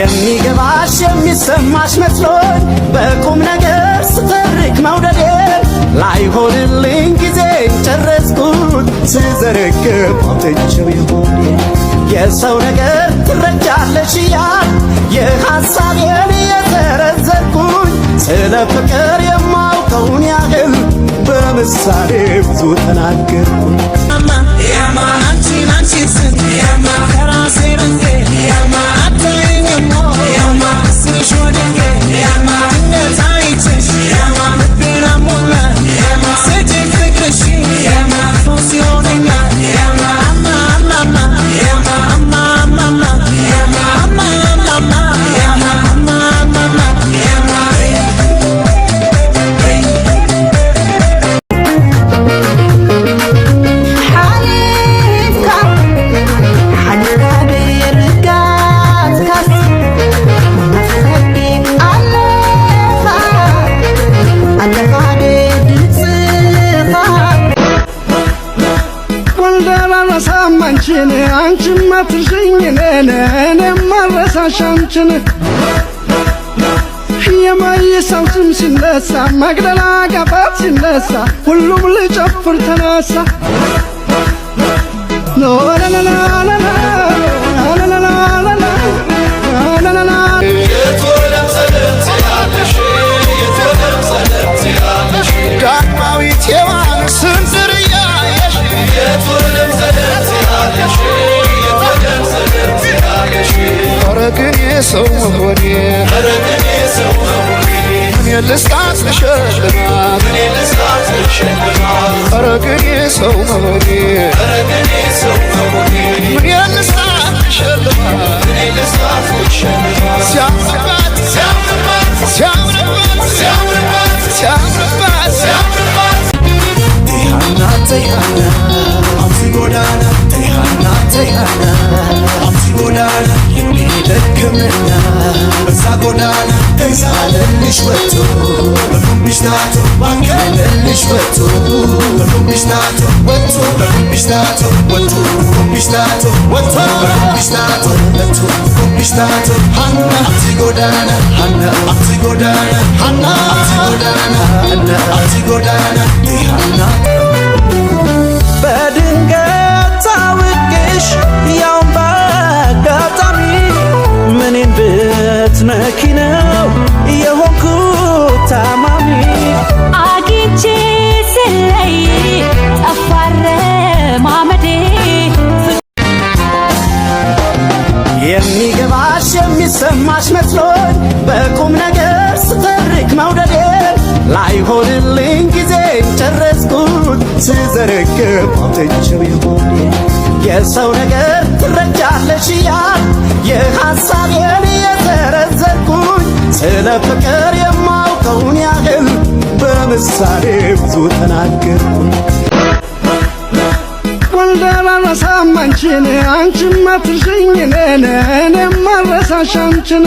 የሚገባሽ የሚሰማሽ መስሎኝ በቁም ነገር ስተርክ መውደዴ ላይሆንልኝ ጊዜን ጨረስኩት ስዘረግፍ አውጥቼው የሆዴ የሰው ነገር ትረጃለሽ እያል የሐሳቤን የዘረዘርኩኝ ስለ ፍቅር የማውቀውን ያህል በምሳሌ ብዙ ተናገርኩኝ። አንቺም አትርሽኝ እኔም አልረሳሽ አንቺን የማይሳው ስም ሲነሳ መቅደላ ጋፋት ሲነሳ ሁሉም ልጨፍር ተነሳ ዳግማዊት ሔዋን ስንዝርያየሽ ረግኔ ሰው መሆኔ ምን ልስጣት ልሸልማት ረግኔ ሰው መሆኔ ምን ልስጣት ልሸልማት ሲያምርባት ሲያምርባት ሲያምርባት ሲያምርባት ተይሃና ተይሃና አምሲ ጎዳና ተይሃና ተይሃና አምሲ ጎዳና ደክምና በዛ ጎዳና ተይሳለልሽ ወጥቶ በሩምብሽ ናቶ ባንከለልሽ ወጥቶ በሩምብሽ ናቶ ወጥቶ በሩምብሽ ናቶ ወጥቶ በሩምብሽ ናቶ ወጥቶ በሩምብሽ ናቶ ወጥቶ በሩምብሽ ናቶ ሃና አምሲ ጎዳና ሃና አምሲ ጎዳና ሃና አምሲ ጎዳና ሃና አምሲ ጎዳና ተይሃና በድንገት ታውቅሽ ያውም በአጋጣሚ ምኔን ብትነኪ ነው የሆንኩት ታማሚ አግኝቼ ስለይ ጠፋረ ማመዴ የሚገባሽ የሚሰማሽ መስሎኝ በቁም ነገር ስተርክ መውደዴ ላይሆንልኝ ጊዜን ጨረስኩት ስዘረግፍ አውጥቼው የሆዴ የሰው ነገር ትረጃለሽ እያል የሐሳቤን የዘረዘርኩኝ ስለ ፍቅር የማውቀውን ያህል በምሳሌ ብዙ ተናገርኩኝ። ወልደራረሳም አንቺን አንቺም አትርሽኝ እኔም አልረሳሽ አንቺን